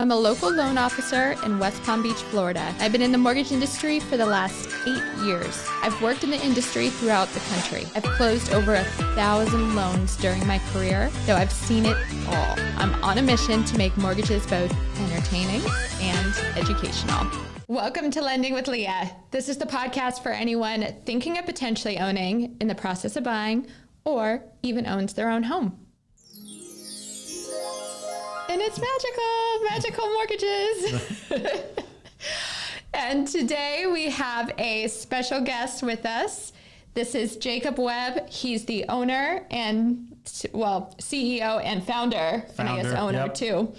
I'm a local loan officer in West Palm Beach, Florida. I've been in the mortgage industry for the last 8 years. I've worked in the industry throughout the country. I've closed over 1,000 loans during my career, so I've seen it all. I'm on a mission to make mortgages both entertaining and educational. Welcome to Lending with Leah. This is the podcast for anyone thinking of potentially owning, in the process of buying, or even owns their own home. And it's magical mortgages. And today we have a special guest with us. This is Jacob Webb. He's the owner and, well, CEO and founder and I guess owner too,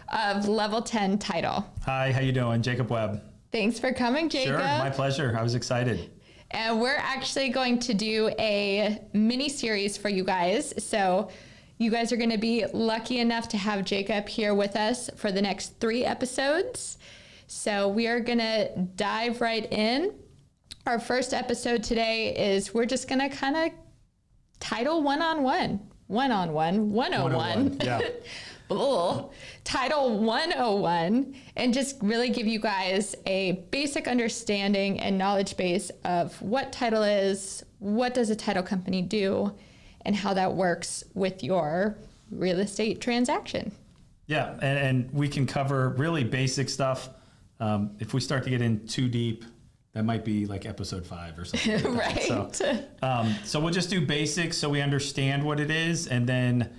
of Level 10 Title. Hi, how you doing? Jacob Webb. Thanks for coming, Jacob. Sure, my pleasure. I was excited. And we're actually going to do a mini series for you guys. So you guys are going to be lucky enough to have Jacob here with us for the next 3 episodes. So we are going to dive right in. Our first episode today is we're just going to kind of title one-on-one, 101. Yeah. Title 101, and just really give you guys a basic understanding and knowledge base of what title is, what does a title company do, and how that works with your real estate transaction. Yeah, and we can cover really basic stuff. If we start to get in too deep, that might be like episode 5 or something. Like Right. So we'll just do basics so we understand what it is, and then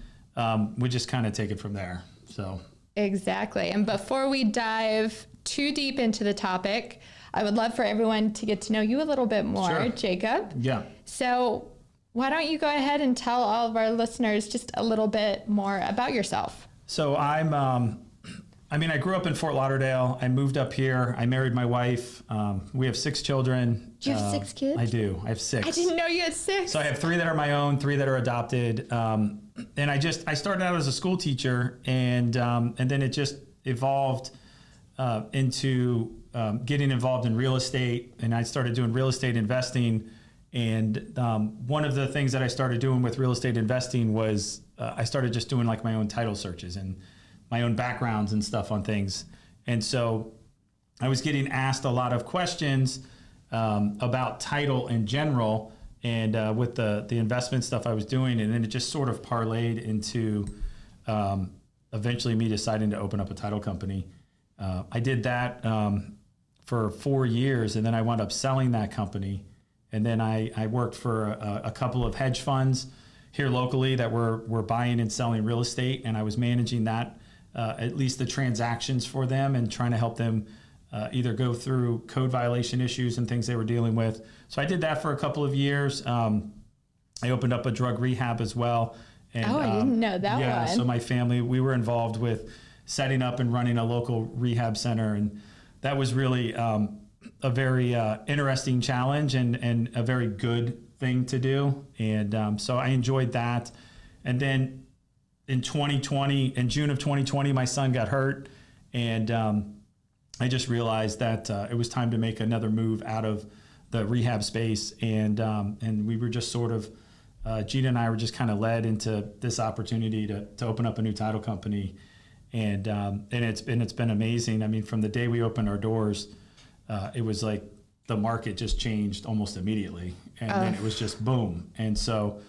we just kind of take it from there. So exactly. And before we dive too deep into the topic, I would love for everyone to get to know you a little bit more, Sure. Jacob. Yeah. So why don't you go ahead and tell all of our listeners just a little bit more about yourself? So I grew up in Fort Lauderdale. I moved up here. I married my wife. We have 6 children. Do you have 6 kids? I do. I have 6. I didn't know you had 6. So I have 3 that are my own, 3 that are adopted. And I started out as a school teacher, and then it just evolved into getting involved in real estate. And I started doing real estate investing. And one of the things that I started doing with real estate investing was I started just doing like my own title searches and my own backgrounds and stuff on things. And so I was getting asked a lot of questions about title in general and with the investment stuff I was doing. And then it just sort of parlayed into eventually me deciding to open up a title company. I did that for 4 years, and then I wound up selling that company. And then I worked for a couple of hedge funds here locally that were buying and selling real estate, and I was managing that, at least the transactions for them, and trying to help them either go through code violation issues and things they were dealing with. So I did that for a couple of years. I opened up a drug rehab as well. And, I didn't know that yeah, one. so my family, we were involved with setting up and running a local rehab center, and that was really a very interesting challenge and a very good thing to do. And so I enjoyed that. And then in June of 2020, my son got hurt. And I just realized that it was time to make another move out of the rehab space. And we were just sort of, Gina and I were just kind of led into this opportunity to open up a new title company. And it's been amazing. I mean, from the day we opened our doors, it was like the market just changed almost immediately, and then it was just boom. And so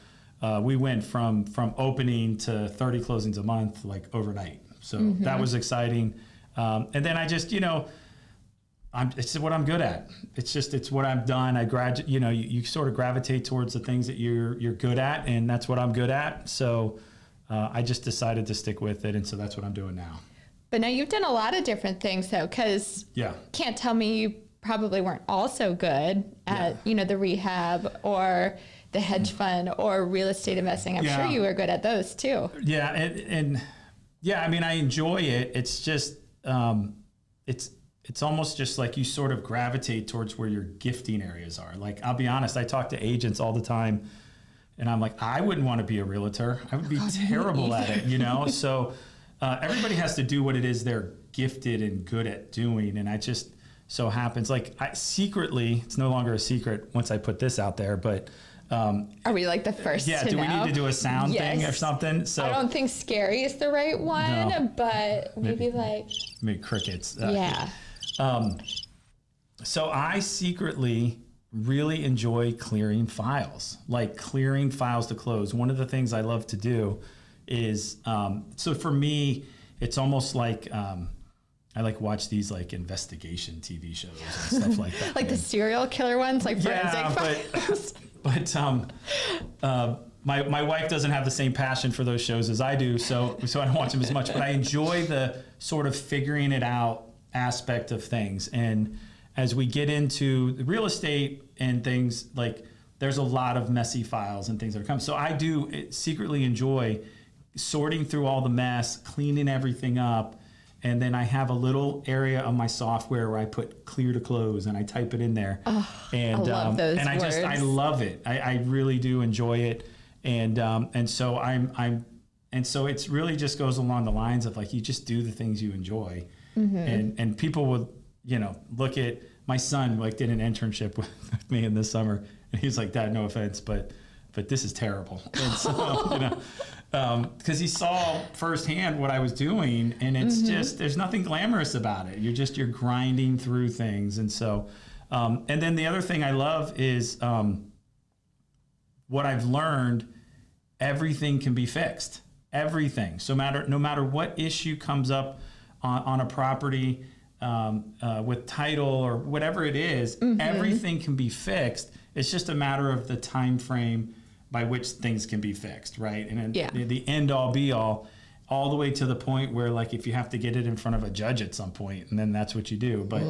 we went from opening to 30 closings a month, like overnight. So that was exciting. And then I just, it's what I'm good at. It's what I've done. You sort of gravitate towards the things that you're good at, and that's what I'm good at. So I just decided to stick with it, and so that's what I'm doing now. But now you've done a lot of different things, though, because can't tell me you probably weren't also good at, the rehab or the hedge fund or real estate investing. I'm sure you were good at those too. Yeah, and I mean, I enjoy it. It's just, it's almost just like you sort of gravitate towards where your gifting areas are. Like, I'll be honest, I talk to agents all the time, and I'm like, I wouldn't want to be a realtor. I would be terrible at it, So everybody has to do what it is they're gifted and good at doing. And I just so happens, secretly, it's no longer a secret once I put this out there, but Are we like the first Yeah, to do know? we need to do a sound thing or something? So I don't think scary is the right one, No. but maybe like... Maybe crickets. Yeah. So I secretly really enjoy clearing files, like clearing files to close. One of the things I love to do is, so for me, it's almost like, I like watch these like investigation TV shows and stuff like that. Like the serial killer ones, like forensic files. But my wife doesn't have the same passion for those shows as I do, so I don't watch them as much. But I enjoy the sort of figuring it out aspect of things. And as we get into real estate and things, like there's a lot of messy files and things that are coming. So I do secretly enjoy sorting through all the mess, cleaning everything up. And then I have a little area of my software where I put clear to close and I type it in there. Oh, and I love those and words. I love it. I really do enjoy it. And so so it's really just goes along the lines of like, you just do the things you enjoy. Mm-hmm. And people will, look at my son, like did an internship with me in this summer. And he's like, Dad, no offense, but this is terrible. And so, because he saw firsthand what I was doing, and it's just, there's nothing glamorous about it. You're grinding through things. And so, and then the other thing I love is what I've learned, everything can be fixed. Everything. So no matter what issue comes up on a property with title or whatever it is, everything can be fixed. It's just a matter of the time frame by which things can be fixed, right? And the end all be all the way to the point where, like, if you have to get it in front of a judge at some point, and then that's what you do. But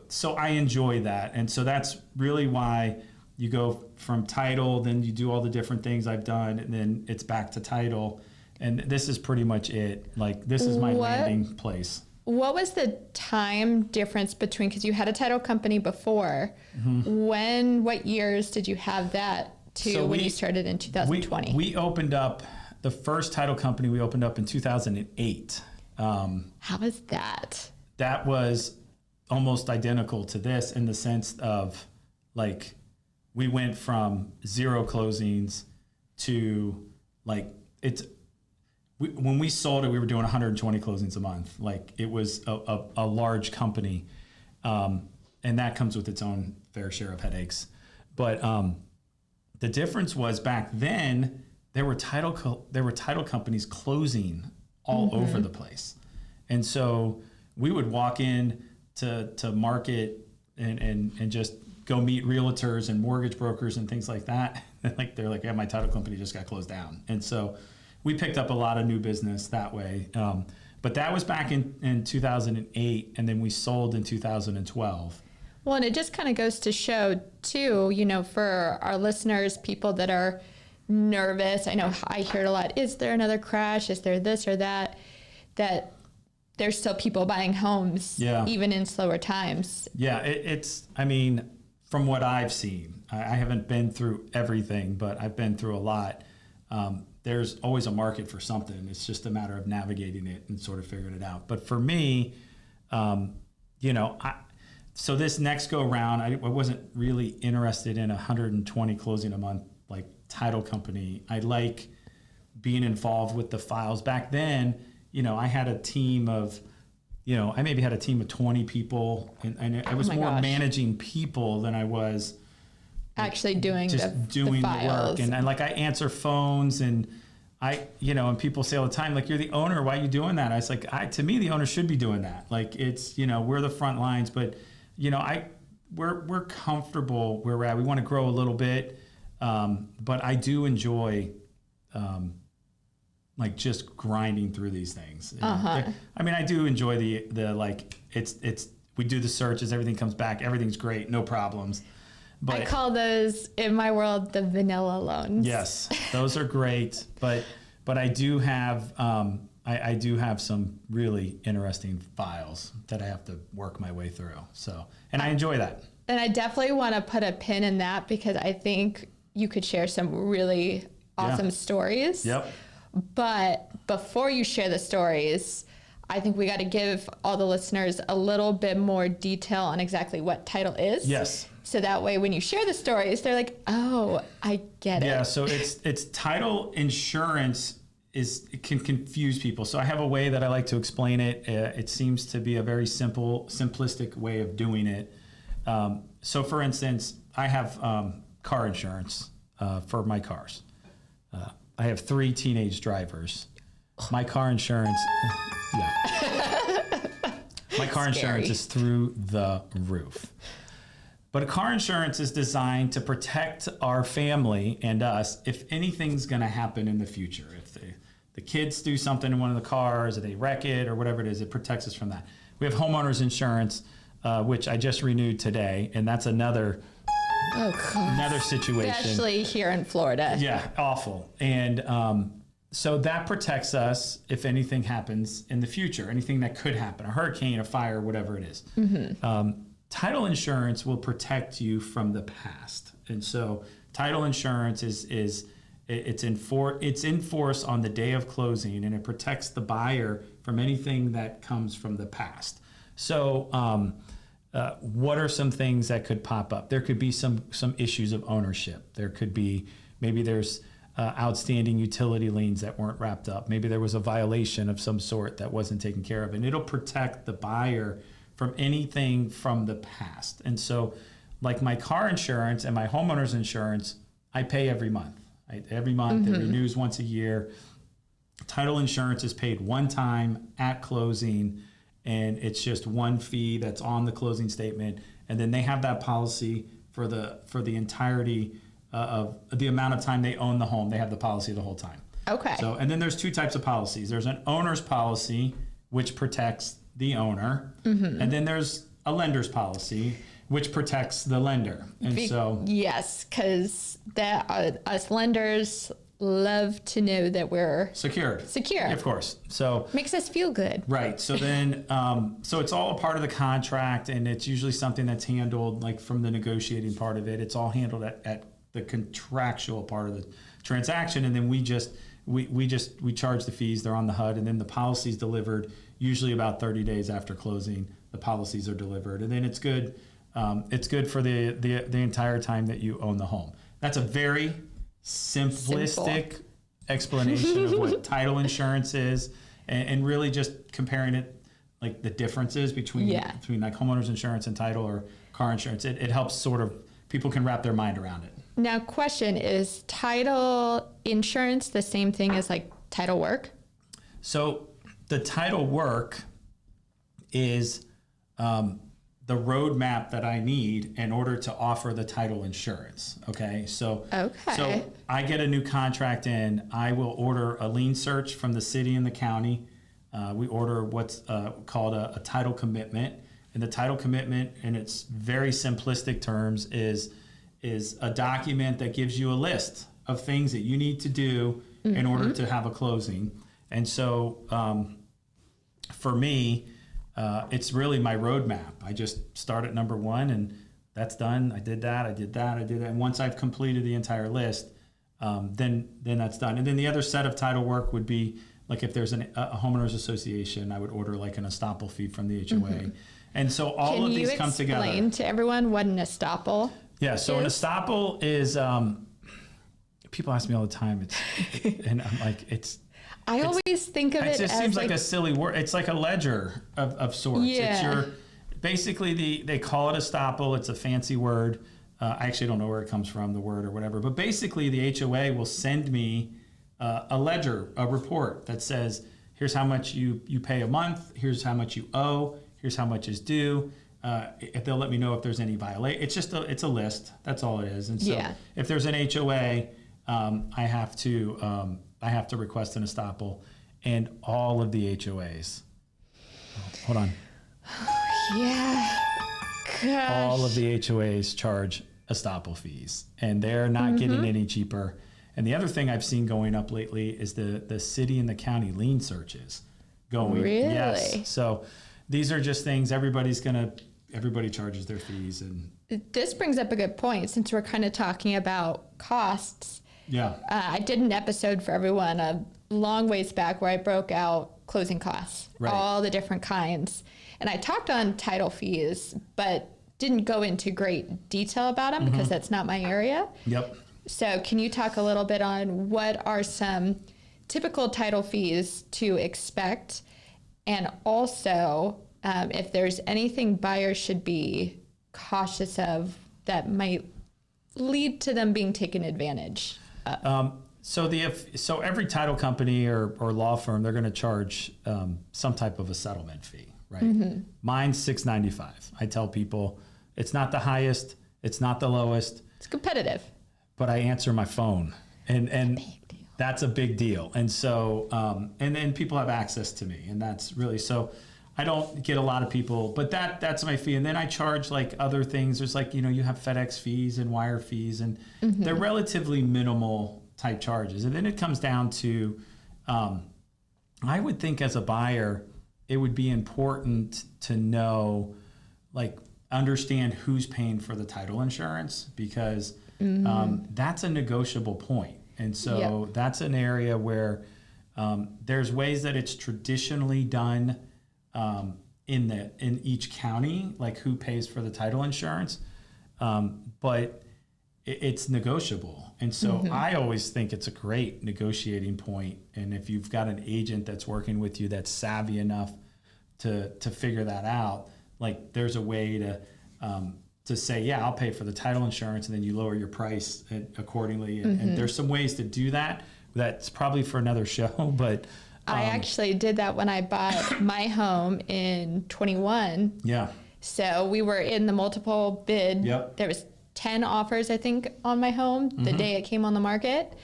so I enjoy that. And so that's really why you go from title, then you do all the different things I've done, and then it's back to title. And this is pretty much it. Like, this is my landing place. What was the time difference between, because you had a title company before, what years did you have that to when you started in 2020? We opened up, the first title company we opened up in 2008. How was that? That was almost identical to this in the sense of, like, we went from 0 closings to, like, when we sold it, we were doing 120 closings a month. Like, it was a large company, and that comes with its own fair share of headaches. But the difference was, back then there were title companies closing all over the place, and so we would walk in to market and just go meet realtors and mortgage brokers and things like that. Like, they're like, yeah, my title company just got closed down, and so we picked up a lot of new business that way. But that was back in 2008, and then we sold in 2012. Well, and it just kind of goes to show, too, for our listeners, people that are nervous. I know I hear it a lot. Is there another crash? Is there this or that? That there's still people buying homes, even in slower times. Yeah, I mean, from what I've seen, I haven't been through everything, but I've been through a lot. There's always a market for something. It's just a matter of navigating it and sort of figuring it out. But for me, so this next go round, I wasn't really interested in 120 closing a month, like, title company. I like being involved with the files. Back then, I had a team of, I maybe had a team of 20 people, and I was more managing people than I was actually doing the work. And like, I answer phones, and and people say all the time, like, you're the owner, why are you doing that? I was like, to me, the owner should be doing that. Like, it's, we're the front lines, but we're comfortable where we're at. We want to grow a little bit. But I do enjoy, like, just grinding through these things. I mean, I do enjoy the like, we do the searches, everything comes back, everything's great, no problems. But I call those, in my world, the vanilla loans. Yes, those are great. But I do have I do have some really interesting files that I have to work my way through. So, and I enjoy that. And I definitely want to put a pin in that, because I think you could share some really awesome stories. Yep. But before you share the stories, I think we got to give all the listeners a little bit more detail on exactly what title is. Yes. So that way, when you share the stories, they're like, oh, I get it. Yeah, so it's title insurance it can confuse people. So I have a way that I like to explain it. It seems to be a very simplistic way of doing it. So for instance, I have car insurance for my cars. I have 3 teenage drivers. My car insurance, my car insurance is through the roof. But a car insurance is designed to protect our family and us if anything's going to happen in the future. If the kids do something in one of the cars, or they wreck it, or whatever it is, it protects us from that. We have homeowners insurance, which I just renewed today, and that's another situation. Especially here in Florida. Yeah, awful. And so that protects us if anything happens in the future, anything that could happen, a hurricane, a fire, whatever it is. Title insurance will protect you from the past. And so title insurance it's in force on the day of closing, and it protects the buyer from anything that comes from the past. So what are some things that could pop up? There could be some issues of ownership. There could be, maybe there's outstanding utility liens that weren't wrapped up. Maybe there was a violation of some sort that wasn't taken care of, and it'll protect the buyer from anything from the past. And so like my car insurance and my homeowner's insurance, I pay every month. Every month, it renews once a year. Title insurance is paid one time at closing, and it's just one fee that's on the closing statement. And then they have that policy for the entirety of the amount of time they own the home. They have the policy the whole time. Okay. So, and then there's 2 types of policies. There's an owner's policy, which protects the owner, and then there's a lender's policy, which protects the lender. And yes, because us lenders love to know that we're secure. Of course. So makes us feel good. Right. So then, so it's all a part of the contract, and it's usually something that's handled like from the negotiating part of it. It's all handled at the contractual part of the transaction, and then we charge the fees. They're on the HUD, and then the policy's delivered usually about 30 days after closing. The policies are delivered, and then it's good. It's good for the entire time that you own the home. That's a very simplistic explanation of what title insurance is, and really just comparing it, like the differences between like homeowners insurance and title or car insurance. It helps sort of, people can wrap their mind around it. Now, question, is title insurance the same thing as like title work? So the title work is the roadmap that I need in order to offer the title insurance. Okay. So I get a new contract in, I will order a lien search from the city and the county. We order what's called a title commitment. And the title commitment, in its very simplistic terms, is a document that gives you a list of things that you need to do in order to have a closing. And so for me, it's really my roadmap. I just start at number 1, and that's done. I did that. And once I've completed the entire list, then that's done. And then the other set of title work would be like if there's a homeowners association, I would order like an estoppel fee from the HOA. And so all of these come together. Can you explain to everyone what an estoppel Yeah, so an estoppel is, people ask me all the time, and I'm like, I always think of it as, it just seems like a silly word. It's like a ledger of sorts. Yeah. It's basically they call it estoppel. It's a fancy word. I actually don't know where it comes from, the word or whatever. But basically the HOA will send me a ledger, a report that says, here's how much you pay a month. Here's how much you owe. Here's how much is due. If they'll let me know if there's any violation. It's just it's a list. That's all it is. And so if there's an HOA, I have to request an estoppel, and all of the HOAs. Hold on. Yeah. Gosh. All of the HOAs charge estoppel fees, and they're not getting any cheaper. And the other thing I've seen going up lately is the city and the county lien searches going. Really? Yes. So these are just things everybody charges their fees. And this brings up a good point, since we're kind of talking about costs. Yeah. I did an episode for everyone a long ways back where I broke out closing costs, all the different kinds. And I talked on title fees, but didn't go into great detail about them because that's not my area. Yep. So can you talk a little bit on what are some typical title fees to expect, and also if there's anything buyers should be cautious of that might lead to them being taken advantage of? So every title company or law firm, they're going to charge some type of a settlement fee, right? Mine's $6.95. I tell people it's not the highest, it's not the lowest. It's competitive. But I answer my phone, and that's a big deal. And so, and then people have access to me, and that's really, so I don't get a lot of people, but that's my fee. And then I charge like other things. There's like, you have FedEx fees and wire fees, and they're relatively minimal type charges. And then it comes down to, I would think as a buyer, it would be important to know, like, understand who's paying for the title insurance, because that's a negotiable point. And so that's an area where there's ways that it's traditionally done in each county, like who pays for the title insurance, but it's negotiable. And so I always think it's a great negotiating point. And if you've got an agent that's working with you that's savvy enough to figure that out, like there's a way to say, yeah, I'll pay for the title insurance, and then you lower your price accordingly. And there's some ways to do that. That's probably for another show, but I actually did that when I bought my home in 21. Yeah. So we were in the multiple bid. Yep. There was 10 offers, I think, on my home the day it came on the market.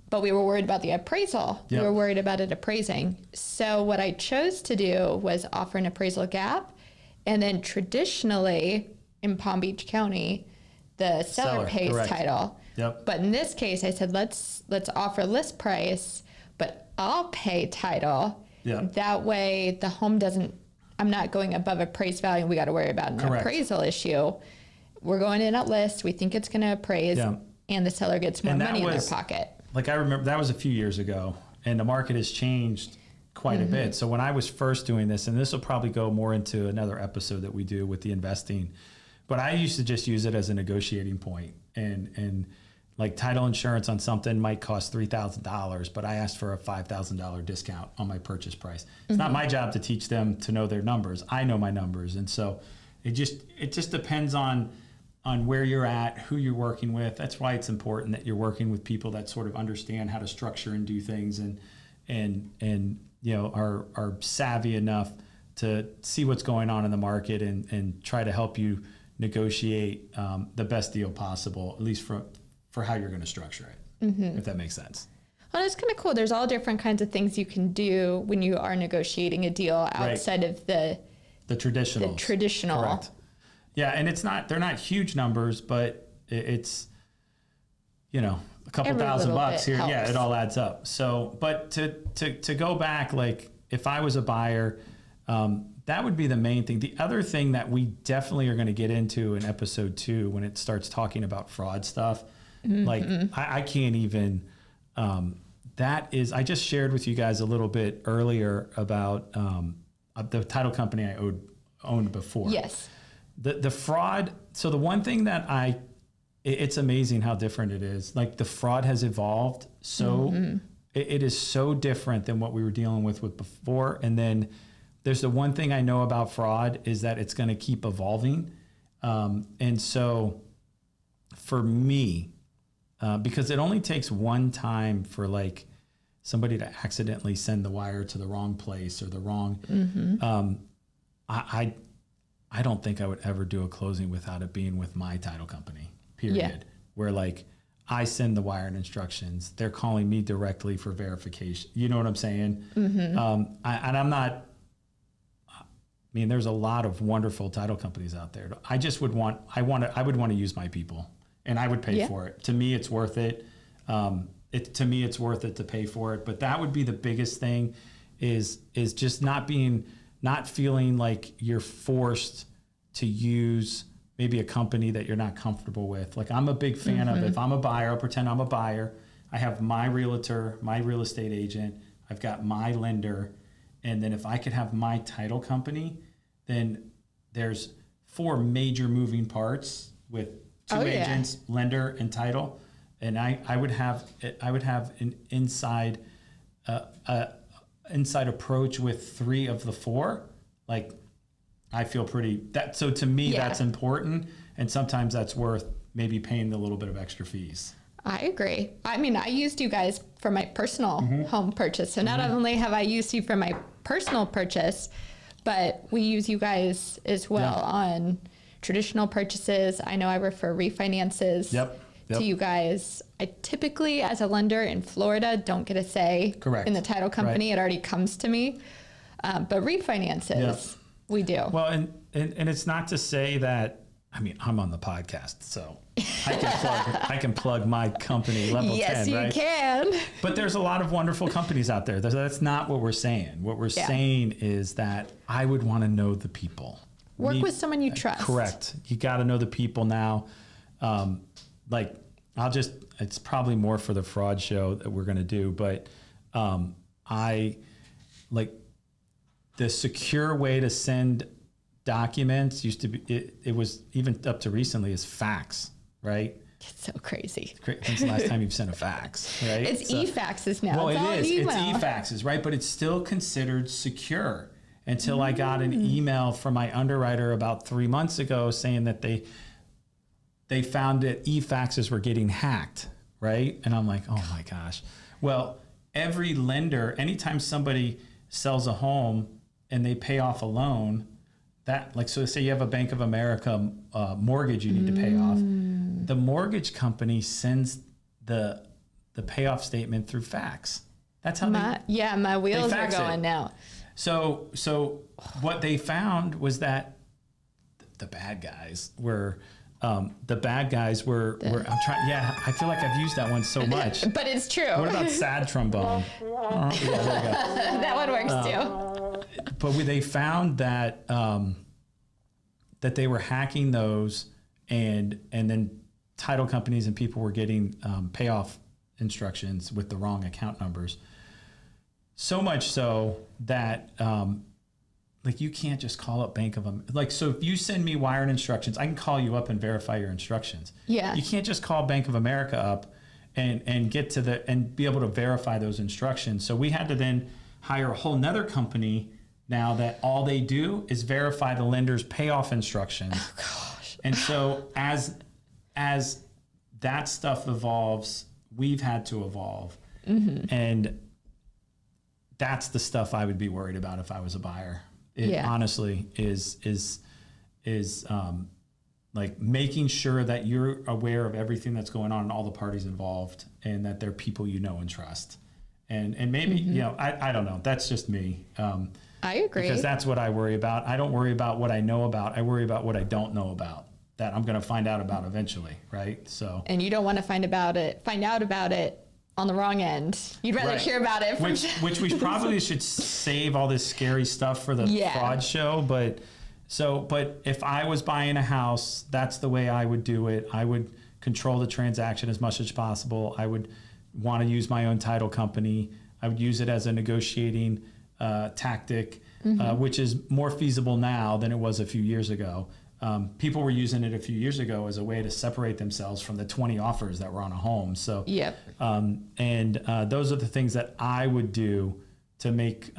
But we were worried about the appraisal. Yep. We were worried about it appraising. So what I chose to do was offer an appraisal gap. And then traditionally in Palm Beach County, the seller pays correct. Title. Yep. But in this case, I said, let's offer list price, but I'll pay title. Yeah. That way the home I'm not going above appraised value. We got to worry about an appraisal issue. We're going in at list. We think it's going to appraise, and the seller gets more money in their pocket. Like, I remember that was a few years ago, and the market has changed quite a bit. So when I was first doing this, and this will probably go more into another episode that we do with the investing, but I used to just use it as a negotiating point. And like, title insurance on something might cost $3,000, but I asked for a $5,000 discount on my purchase price. It's not my job to teach them to know their numbers. I know my numbers. And so it just depends on where you're at, who you're working with. That's why it's important that you're working with people that sort of understand how to structure and do things, and are savvy enough to see what's going on in the market and try to help you negotiate the best deal possible, at least for how you're going to structure it, if that makes sense. Well, it's kind of cool. There's all different kinds of things you can do when you are negotiating a deal outside of the traditional. The traditional. Correct. Yeah, and they're not huge numbers, but it's, a couple $1,000 here. Helps. Yeah, it all adds up. So, but to go back, like, if I was a buyer, that would be the main thing. The other thing that we definitely are going to get into in episode 2, when it starts talking about fraud stuff, like, I can't even, I just shared with you guys a little bit earlier about the title company I owned before. Yes. The fraud. So the one thing that it's amazing how different it is. Like, the fraud has evolved. So it is so different than what we were dealing with before. And then there's the one thing I know about fraud is that it's going to keep evolving. And so for me, because it only takes one time for like somebody to accidentally send the wire to the wrong place or the wrong, I don't think I would ever do a closing without it being with my title company, period. Yeah. Where, like, I send the wire and instructions. They're calling me directly for verification. You know what I'm saying? I'm not, there's a lot of wonderful title companies out there. I would want to use my people, and I would pay for it. To me, it's worth it. It's worth it to pay for it. But that would be the biggest thing is just not feeling like you're forced to use maybe a company that you're not comfortable with. Like, I'm a big fan of, if I'm a buyer, I'll pretend I'm a buyer. I have my realtor, my real estate agent, I've got my lender. And then if I could have my title company, then there's four major moving parts with two agents, lender, and title. And I would have an inside approach with three of the four. Like, I feel so to me, that's important. And sometimes that's worth maybe paying a little bit of extra fees. I agree. I mean, I used you guys for my personal home purchase. So not only have I used you for my personal purchase, but we use you guys as well on traditional purchases. I know I refer refinances to you guys. I typically, as a lender in Florida, don't get a say in the title company. It already comes to me. But refinances, we do. Well, and it's not to say that, I mean, I'm on the podcast, so I can plug my company, Level 10, Yes, you can. But there's a lot of wonderful companies out there. That's not what we're saying. What we're saying is that I would want to know the people. Work with someone you trust. Correct. You got to know the people now. It's probably more for the fraud show that we're going to do, but the secure way to send documents used to be, it was even up to recently is fax, right? It's so crazy. When's the last time you've sent a fax, right? It's e-faxes now. Well, it's It's e-faxes, right? But it's still considered secure until I got an email from my underwriter about 3 months ago saying that they found that e-faxes were getting hacked, right? And I'm like, oh my gosh. Well, every lender, anytime somebody sells a home and they pay off a loan, so say you have a Bank of America mortgage you need to pay off, the mortgage company sends the payoff statement through fax. That's how my wheels are going now. So what they found was that the bad guys were I'm trying. Yeah, I feel like I've used that one so much. But it's true. What about sad trombone? Yeah, there we go. That one works too. But they found that that they were hacking those, and then title companies and people were getting payoff instructions with the wrong account numbers. So much so that you can't just call up Bank of America. So if you send me wired instructions, I can call you up and verify your instructions. Yeah. You can't just call Bank of America up and get and be able to verify those instructions. So we had to then hire a whole nother company now that all they do is verify the lender's payoff instructions. Oh gosh. And so as that stuff evolves, we've had to evolve. And that's the stuff I would be worried about if I was a buyer. It honestly is making sure that you're aware of everything that's going on and all the parties involved, and that they're people you know and trust. And maybe, I don't know. That's just me. I agree. Because that's what I worry about. I don't worry about what I know about. I worry about what I don't know about, that I'm going to find out about eventually, right? So. And you don't want to find out about it on the wrong end. You'd rather hear about it. Which we probably should save all this scary stuff for the fraud show. But if I was buying a house, that's the way I would do it. I would control the transaction as much as possible. I would want to use my own title company. I would use it as a negotiating tactic, which is more feasible now than it was a few years ago. People were using it a few years ago as a way to separate themselves from the 20 offers that were on a home. So, those are the things that I would do to make,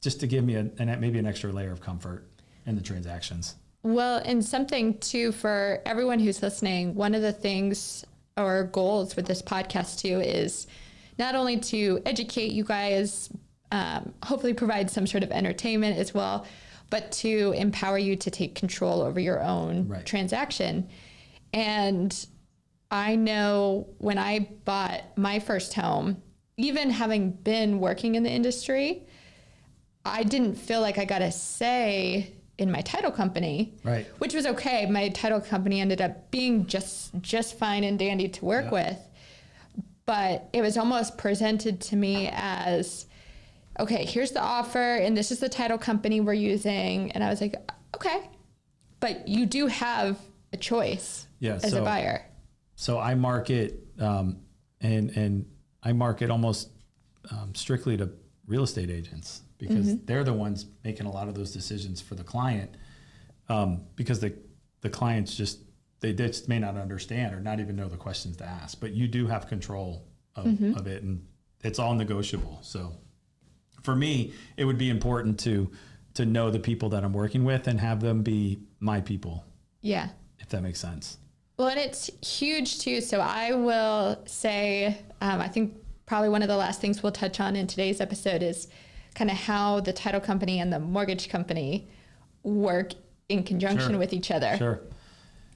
just to give me maybe an extra layer of comfort in the transactions. Well, and something too, for everyone who's listening, one of the things or goals with this podcast too is not only to educate you guys, hopefully provide some sort of entertainment as well, but to empower you to take control over your own transaction. And I know when I bought my first home, even having been working in the industry, I didn't feel like I got a say in my title company, which was okay. My title company ended up being just fine and dandy to work with. But it was almost presented to me as, okay, here's the offer, and this is the title company we're using. And I was like, okay, but you do have a choice as a buyer. So I market, and I market almost strictly to real estate agents, because they're the ones making a lot of those decisions for the client. because the clients they just may not understand or not even know the questions to ask. But you do have control of it, and it's all negotiable. So for me, it would be important to know the people that I'm working with and have them be my people. Yeah. If that makes sense. Well, and it's huge too. So I will say, I think probably one of the last things we'll touch on in today's episode is kind of how the title company and the mortgage company work in conjunction with each other. Sure.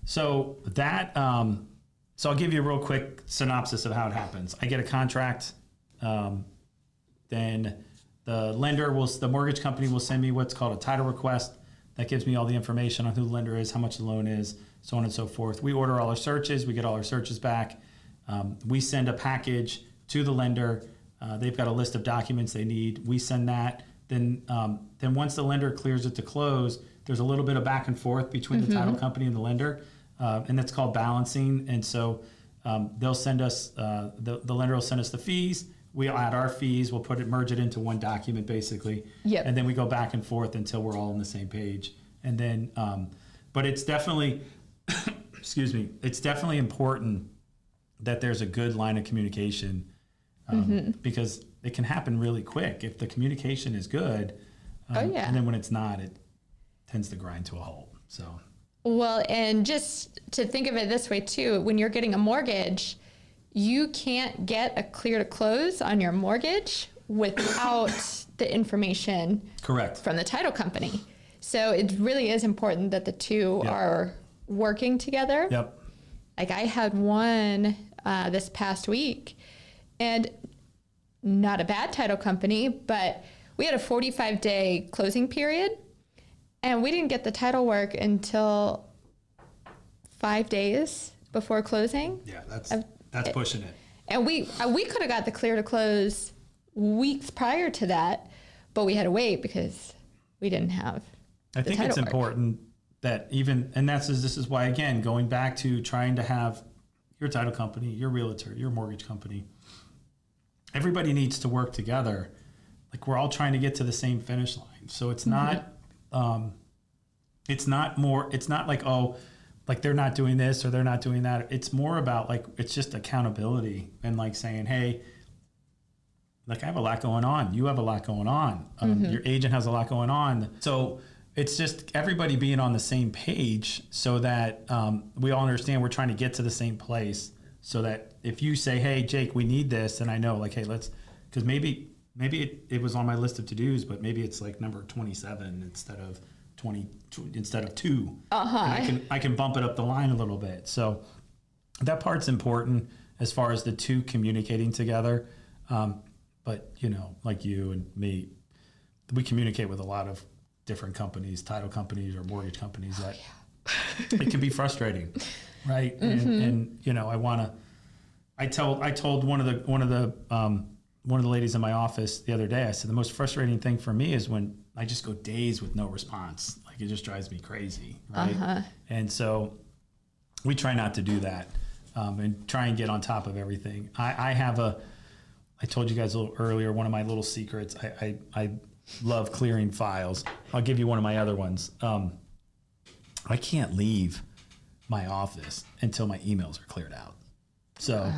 So that, so I'll give you a real quick synopsis of how it happens. I get a contract, then the mortgage company will send me what's called a title request. That gives me all the information on who the lender is, how much the loan is, so on and so forth. We order all our searches. We get all our searches back. We send a package to the lender. They've got a list of documents they need. We send that. Then once the lender clears it to close, there's a little bit of back and forth between the title company and the lender, and that's called balancing. And so they'll send us, the lender will send us the fees. We'll add our fees. We'll merge it into one document, basically. Yep. And then we go back and forth until we're all on the same page. And then, but it's definitely, excuse me, it's definitely important that there's a good line of communication, because it can happen really quick if the communication is good. And then when it's not, it tends to grind to a halt. So. Well, and just to think of it this way too, when you're getting a mortgage, you can't get a clear to close on your mortgage without the information correct from the title company. So it really is important that the two are working together. Yep. Like I had one this past week, and not a bad title company, but we had a 45-day closing period, and we didn't get the title work until 5 days before closing. Yeah, that's pushing it. And we could have got the clear to close weeks prior to that, but we had to wait because we didn't have I think it's important that this is why, again, going back to trying to have your title company, your realtor, your mortgage company, everybody needs to work together. Like we're all trying to get to the same finish line. So it's not, it's not like, oh, like they're not doing this or they're not doing that. It's more about like, it's just accountability and like saying, hey, like I have a lot going on. You have a lot going on. Your agent has a lot going on. So it's just everybody being on the same page so that we all understand we're trying to get to the same place, so that if you say, hey, Jake, we need this, and I know like, hey, because maybe it was on my list of to-dos, but maybe it's like number 27 instead of 2. And I can bump it up the line a little bit. So that part's important as far as the two communicating together. But like you and me, we communicate with a lot of different companies, title companies or mortgage companies that it can be frustrating, right? And I told one of the ladies in my office the other day, I said, the most frustrating thing for me is when I just go days with no response. Like it just drives me crazy, right? And so we try not to do that, and try and get on top of everything. I told you guys a little earlier, one of my little secrets, I love clearing files. I'll give you one of my other ones. I can't leave my office until my emails are cleared out. So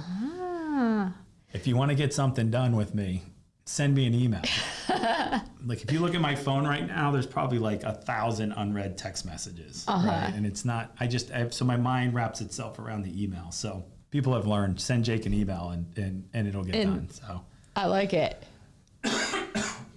if you want to get something done with me, send me an email. Like if you look at my phone right now, there's probably like 1,000 unread text messages, right? And it's not, so my mind wraps itself around the email. So people have learned, send Jake an email and it'll get done. So I like it.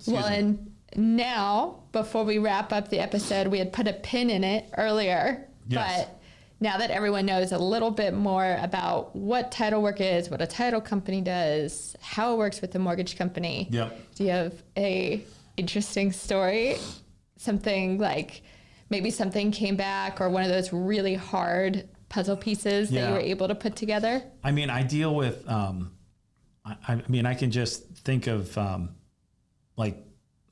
Well, and now, before we wrap up the episode, we had put a pin in it earlier, but now that everyone knows a little bit more about what title work is, what a title company does, how it works with the mortgage company, do you have a interesting story? Something like maybe something came back, or one of those really hard puzzle pieces that you were able to put together? I mean, I deal with, I can just think of, I'm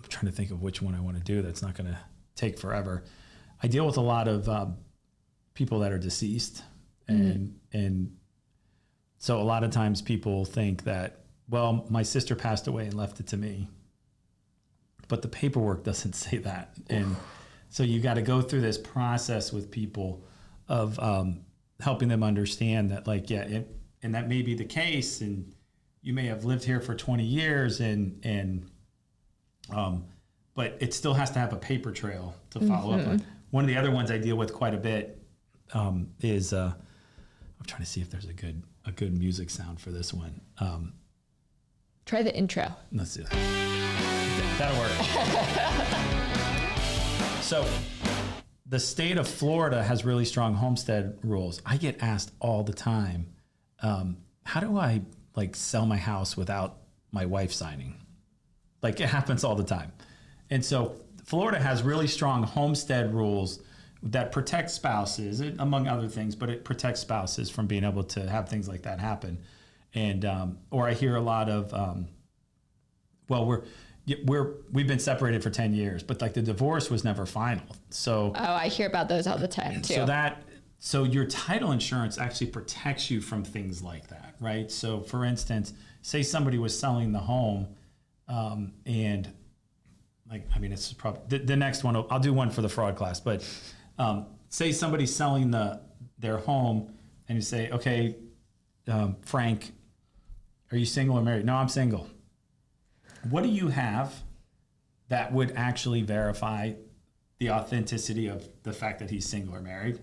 trying to think of which one I want to do that's not going to take forever. I deal with a lot of people that are deceased. And so a lot of times people think that, well, my sister passed away and left it to me. But the paperwork doesn't say that. And So you got to go through this process with people of helping them understand that, like, yeah, and that may be the case, and you may have lived here for 20 years, but it still has to have a paper trail to follow up on. One of the other ones I deal with quite a bit is I'm trying to see if there's a good music sound for this one. Try the intro. Let's do that. That'll work. So the state of Florida has really strong homestead rules. I get asked all the time, how do I like sell my house without my wife signing? Like, it happens all the time. And so Florida has really strong homestead rules that protect spouses, among other things, but it protects spouses from being able to have things like that happen. And or I hear a lot of, we've been separated for 10 years, but like the divorce was never final. So I hear about those all the time too. So your title insurance actually protects you from things like that, right? So for instance, say somebody was selling the home, and like, I mean, it's probably the next one. I'll do one for the fraud class, but say somebody's selling their home, and you say, okay, Frank, are you single or married? No, I'm single. What do you have that would actually verify the authenticity of the fact that he's single or married?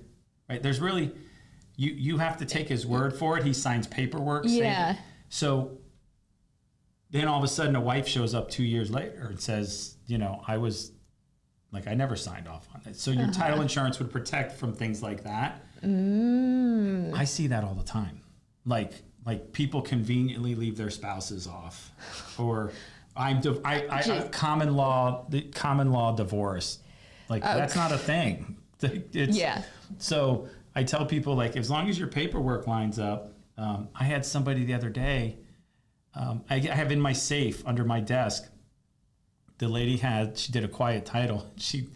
Right? There's really, you have to take his word for it. He signs paperwork. Yeah. So then all of a sudden a wife shows up 2 years later and says, I never signed off on it. So your title insurance would protect from things like that. I see that all the time. Like people conveniently leave their spouses off, or common law divorce. Like, that's not a thing. So I tell people, like, as long as your paperwork lines up. I had somebody the other day. I have in my safe under my desk. The lady she did a quiet title. She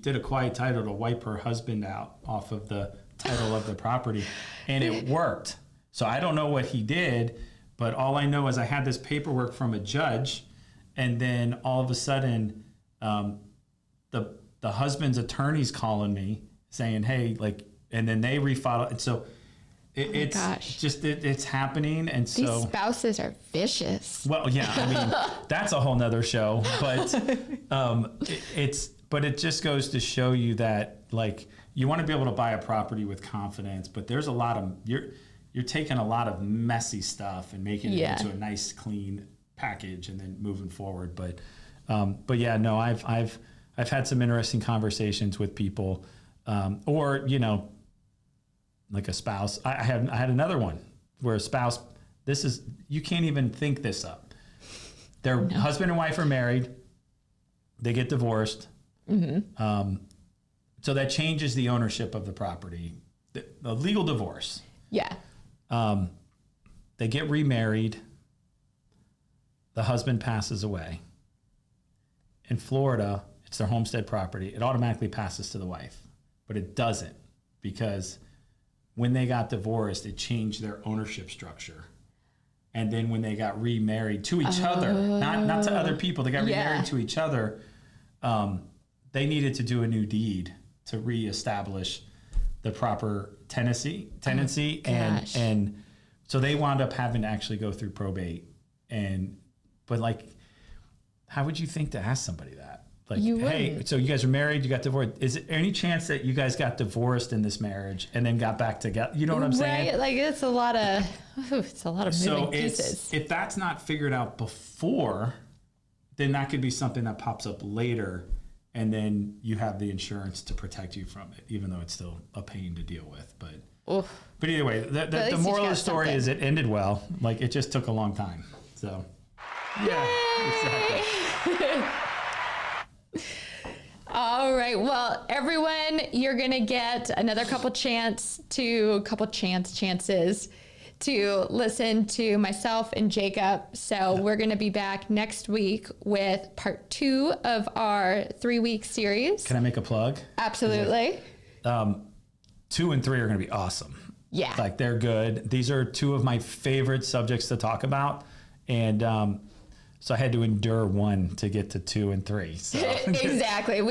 did a quiet title to wipe her husband out off of the title of the property, and it worked. So I don't know what he did, but all I know is I had this paperwork from a judge, and then all of a sudden, the husband's attorney's calling me saying, "Hey, like," and then they refile. And so it's happening. And so these spouses are vicious. Well, yeah, I mean, that's a whole nother show, but it just goes to show you that, like, you want to be able to buy a property with confidence, but there's a lot of, you're taking a lot of messy stuff and making it into a nice, clean package and then moving forward. But yeah, no, I've had some interesting conversations with people, or, like a spouse. I had another one where a spouse, you can't even think this up. Their husband and wife are married. They get divorced. So that changes the ownership of the property. The legal divorce. Yeah. They get remarried. The husband passes away. In Florida, it's their homestead property. It automatically passes to the wife, but it doesn't, because when they got divorced, it changed their ownership structure. And then when they got remarried to each other, not to other people, they got remarried to each other, they needed to do a new deed to reestablish the proper tenancy. And so they wound up having to actually go through probate. But like, how would you think to ask somebody that? Like, hey, so you guys are married, you got divorced. Is there any chance that you guys got divorced in this marriage and then got back together? You know what I'm saying? Right, like it's a lot of moving pieces. If that's not figured out before, then that could be something that pops up later, and then you have the insurance to protect you from it, even though it's still a pain to deal with. But either way, the moral of the story is it ended well. Like, it just took a long time. So, yeah, exactly. All right. Well, everyone, you're going to get another couple chances to listen to myself and Jacob. So we're going to be back next week with part 2 of our 3-week series. Can I make a plug? Absolutely. 2 and 3 are going to be awesome. Yeah. Like, they're good. These are 2 of my favorite subjects to talk about. And, so I had to endure 1 to get to 2 and 3. So. Exactly.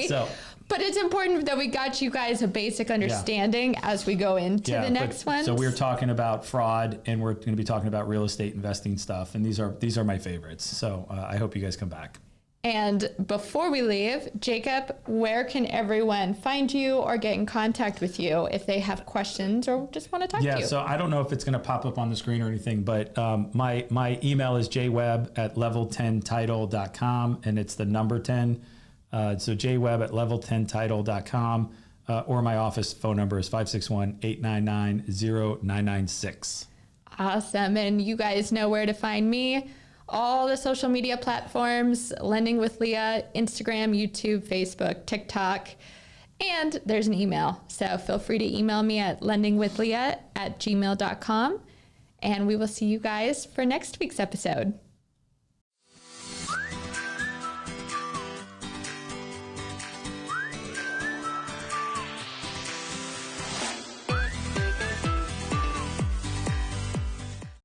But it's important that we got you guys a basic understanding as we go into the next one. So we're talking about fraud, and we're going to be talking about real estate investing stuff, and these are my favorites. So I hope you guys come back. And before we leave, Jacob, where can everyone find you or get in contact with you if they have questions or just want to talk to you? Yeah, so I don't know if it's going to pop up on the screen or anything, but my email is jwebb@level10title.com, and it's the number 10. So jwebb@level10title.com, or my office phone number is 561-899-0996. Awesome. And you guys know where to find me. All the social media platforms, Lending with Leah, Instagram, YouTube, Facebook, TikTok, and there's an email. So feel free to email me at lendingwithleah@gmail.com. And we will see you guys for next week's episode.